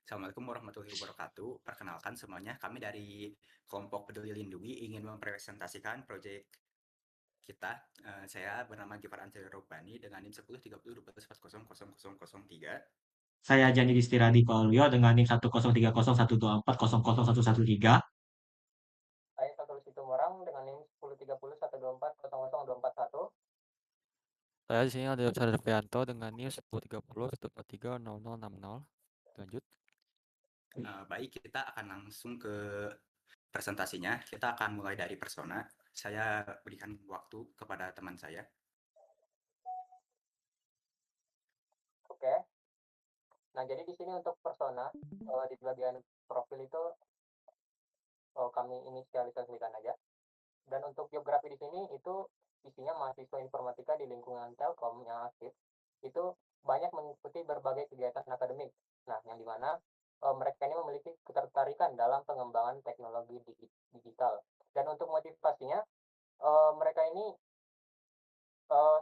Assalamualaikum warahmatullahi wabarakatuh. Perkenalkan semuanya, kami dari kelompok Peduli Lindungi ingin mempresentasikan proyek kita. Saya bernama Gifar Ansari Robani dengan NIM 103012400003. Saya Jani Distiradi Paulio dengan NIM 1030124001113. Saya Satu Situmorang dengan NIM 103012400241. Saya di sini ada Dr. Devianto dengan NIM 103014300060. Lanjut. Baik, kita akan langsung ke presentasinya. Kita akan mulai dari persona. Saya berikan waktu kepada teman saya. Oke. Nah, jadi di sini untuk persona di bagian profil itu kami inisialisasikan aja. Dan untuk geografi di sini itu isinya mahasiswa informatika di lingkungan Telkom yang aktif itu banyak mengikuti berbagai kegiatan akademik. Nah, yang dimana mereka ini memiliki ketertarikan dalam pengembangan teknologi digital. Dan untuk motivasinya, mereka ini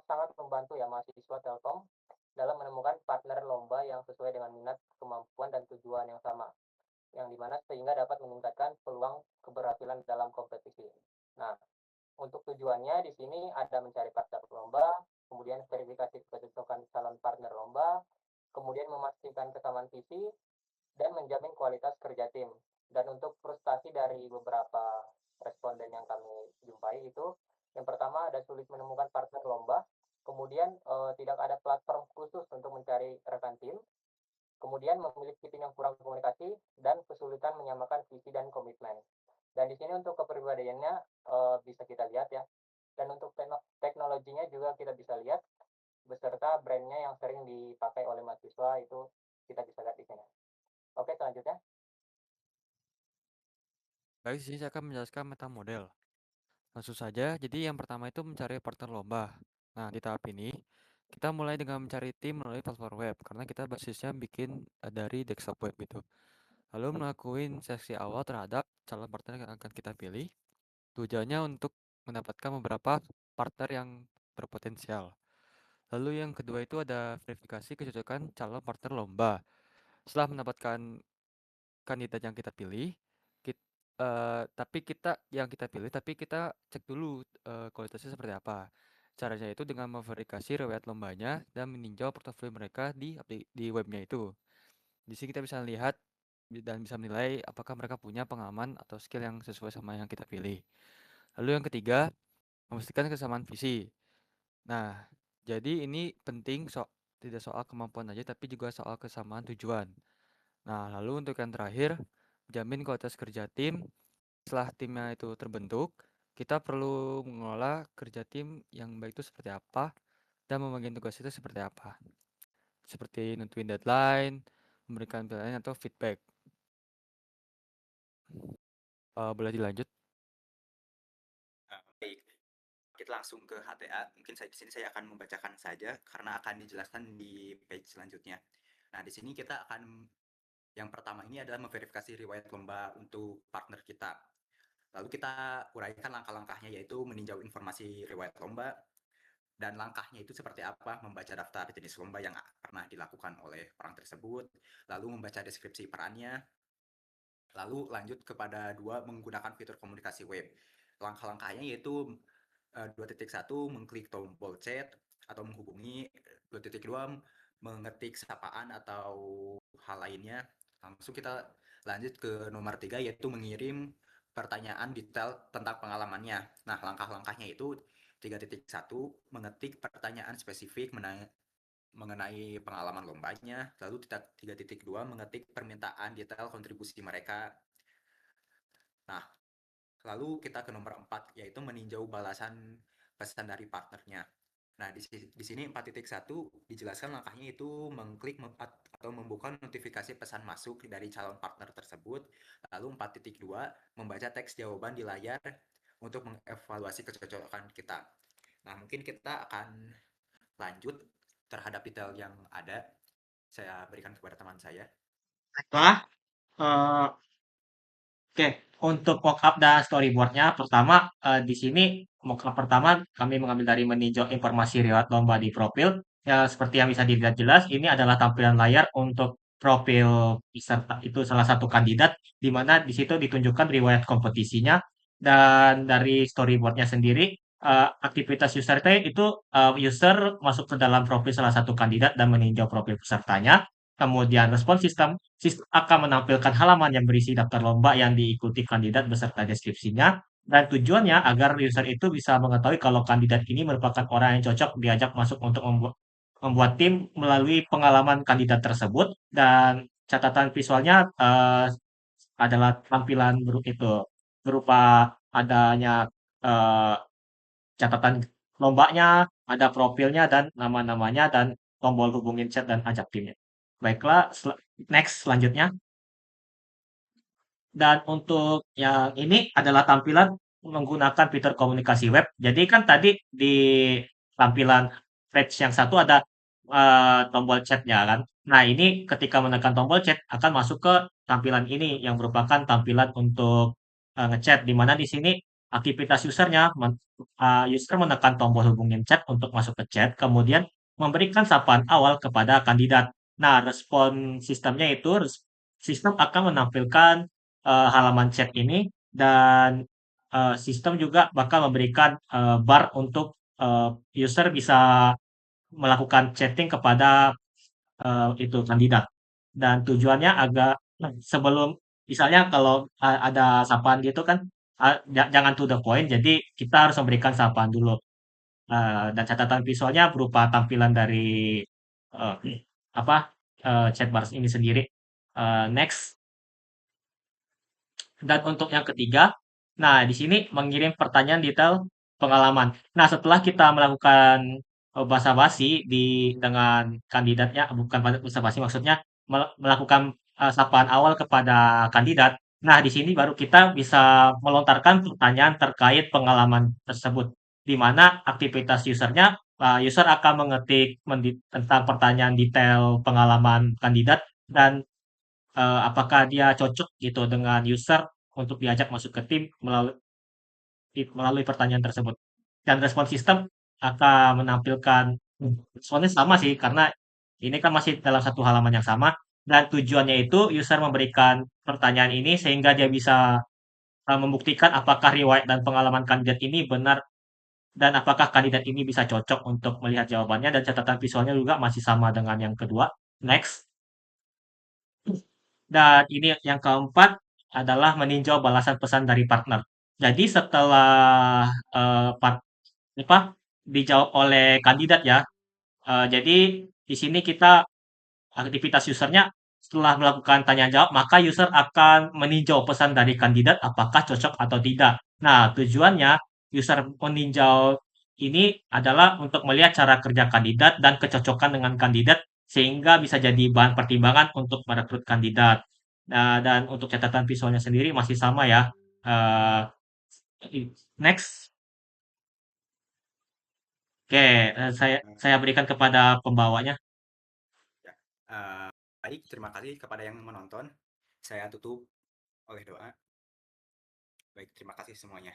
sangat membantu ya mahasiswa Telkom dalam menemukan partner lomba yang sesuai dengan minat, kemampuan, dan tujuan yang sama. Yang dimana sehingga dapat meningkatkan peluang keberhasilan dalam kompetisi. Nah, untuk tujuannya di sini ada mencari partner lomba, kemudian verifikasi kecocokan calon partner lomba, kemudian memastikan kesamaan visi, dan menjamin kualitas kerja tim. Dan untuk frustasi dari beberapa responden yang kami jumpai itu, yang pertama ada sulit menemukan partner lomba, kemudian tidak ada platform khusus untuk mencari rekan tim, kemudian memiliki tim yang kurang komunikasi, dan kesulitan menyamakan visi dan komitmen. Dan di sini untuk kepribadiannya bisa kita lihat ya. Dan untuk teknologinya juga kita bisa lihat beserta brandnya yang sering dipakai oleh mahasiswa itu kita bisa lihat di sini. Oke, selanjutnya. Baik, di sini saya akan menjelaskan meta model. Langsung saja, jadi yang pertama itu mencari partner lomba. Nah, di tahap ini, kita mulai dengan mencari tim melalui platform web, karena kita basisnya bikin dari desktop web gitu. Lalu melakukan seleksi awal terhadap calon partner yang akan kita pilih. Tujuannya untuk mendapatkan beberapa partner yang berpotensial. Lalu yang kedua itu ada verifikasi kecocokan calon partner lomba. Setelah mendapatkan kandidat yang kita pilih, tapi kita cek dulu kualitasnya seperti apa. Caranya itu dengan memverifikasi riwayat lombanya dan meninjau portofolio mereka di webnya itu. Di sini kita bisa lihat dan bisa menilai apakah mereka punya pengalaman atau skill yang sesuai sama yang kita pilih. Lalu yang ketiga, memastikan kesamaan visi. Nah, jadi ini penting tidak soal kemampuan aja tapi juga soal kesamaan tujuan. Nah, lalu untuk yang terakhir, jamin kualitas kerja tim. Setelah timnya itu terbentuk, kita perlu mengelola kerja tim yang baik itu seperti apa dan membagikan tugas itu seperti apa. Seperti nentuin deadline, memberikan penilaian atau feedback. Boleh dilanjut? Baik, kita langsung ke HTA. Mungkin di sini saya akan membacakan saja karena akan dijelaskan di page selanjutnya. Nah, di sini kita akan yang pertama ini adalah memverifikasi riwayat lomba untuk partner kita. Lalu kita uraikan langkah-langkahnya yaitu meninjau informasi riwayat lomba dan langkahnya itu seperti apa, membaca daftar jenis lomba yang pernah dilakukan oleh orang tersebut, lalu membaca deskripsi perannya, lalu lanjut kepada dua, menggunakan fitur komunikasi web. Langkah-langkahnya yaitu 2.1 mengklik tombol chat atau menghubungi, 2.2 mengetik sapaan atau hal lainnya. Langsung kita lanjut ke nomor 3 yaitu mengirim pertanyaan detail tentang pengalamannya. Nah, langkah-langkahnya itu 3.1 mengetik pertanyaan spesifik mengenai pengalaman lombanya, lalu 3.2 mengetik permintaan detail kontribusi mereka. Nah, lalu kita ke nomor 4 yaitu meninjau balasan pesan dari partnernya. Nah, di sini 4.1 dijelaskan langkahnya itu mengklik atau membuka notifikasi pesan masuk dari calon partner tersebut. Lalu 4.2 membaca teks jawaban di layar untuk mengevaluasi kecocokan kita. Nah, mungkin kita akan lanjut terhadap detail yang ada. Saya berikan kepada teman saya. Baiklah, eh, oke, untuk mockup dan storyboardnya, pertama di sini mockup pertama kami mengambil dari meninjau informasi riwayat lomba di profil. Ya, seperti yang bisa dilihat jelas, ini adalah tampilan layar untuk profil peserta itu salah satu kandidat, di mana di situ ditunjukkan riwayat kompetisinya, dan dari storyboardnya sendiri, aktivitas user itu user masuk ke dalam profil salah satu kandidat dan meninjau profil pesertanya. Kemudian respon sistem akan menampilkan halaman yang berisi daftar lomba yang diikuti kandidat beserta deskripsinya. Dan tujuannya agar user itu bisa mengetahui kalau kandidat ini merupakan orang yang cocok diajak masuk untuk membuat tim melalui pengalaman kandidat tersebut. Dan catatan visualnya adalah tampilan berupa adanya eh, catatan lombanya, ada profilnya dan nama-namanya dan tombol hubungin chat dan ajak timnya. Baiklah, next selanjutnya. Dan untuk yang ini adalah tampilan menggunakan fitur komunikasi web. Jadi kan tadi di tampilan page yang satu ada tombol chatnya kan. Nah, ini ketika menekan tombol chat akan masuk ke tampilan ini yang merupakan tampilan untuk ngechat, di mana di sini aktivitas usernya user menekan tombol hubungin chat untuk masuk ke chat, kemudian memberikan sapaan awal kepada kandidat. Nah, respon sistemnya itu sistem akan menampilkan halaman chat ini, dan sistem juga bakal memberikan bar untuk user bisa melakukan chatting kepada itu kandidat. Dan tujuannya sebelum misalnya kalau ada sapaan gitu kan, jangan to the point, jadi kita harus memberikan sapaan dulu. Dan catatan visualnya berupa tampilan dari eh, apa chat bars ini sendiri. Next. Dan untuk yang ketiga, nah di sini mengirim pertanyaan detail pengalaman. Nah, setelah kita melakukan basa-basi dengan kandidatnya, bukan basa-basi maksudnya melakukan sapaan awal kepada kandidat. Nah, di sini baru kita bisa melontarkan pertanyaan terkait pengalaman tersebut, di mana aktivitas usernya, user akan mengetik tentang pertanyaan detail pengalaman kandidat, dan apakah dia cocok gitu dengan user untuk diajak masuk ke tim melalui pertanyaan tersebut. Dan respon sistem akan menampilkan responnya sama sih, karena ini kan masih dalam satu halaman yang sama, dan tujuannya itu user memberikan pertanyaan ini sehingga dia bisa membuktikan apakah riwayat dan pengalaman kandidat ini benar, dan apakah kandidat ini bisa cocok untuk melihat jawabannya. Dan catatan visualnya juga masih sama dengan yang kedua. Next. Dan ini yang keempat adalah meninjau balasan pesan dari partner. Jadi setelah apa dijawab oleh kandidat ya, jadi di sini kita aktivitas usernya setelah melakukan tanya jawab, maka user akan meninjau pesan dari kandidat apakah cocok atau tidak. Nah, tujuannya user meninjau ini adalah untuk melihat cara kerja kandidat dan kecocokan dengan kandidat, sehingga bisa jadi bahan pertimbangan untuk merekrut kandidat. Nah, dan untuk catatan visualnya sendiri masih sama ya. Eh, Next. Oke, saya berikan kepada pembawanya. Ya. Baik, terima kasih kepada yang menonton. Saya tutup oleh doa. Baik, terima kasih semuanya.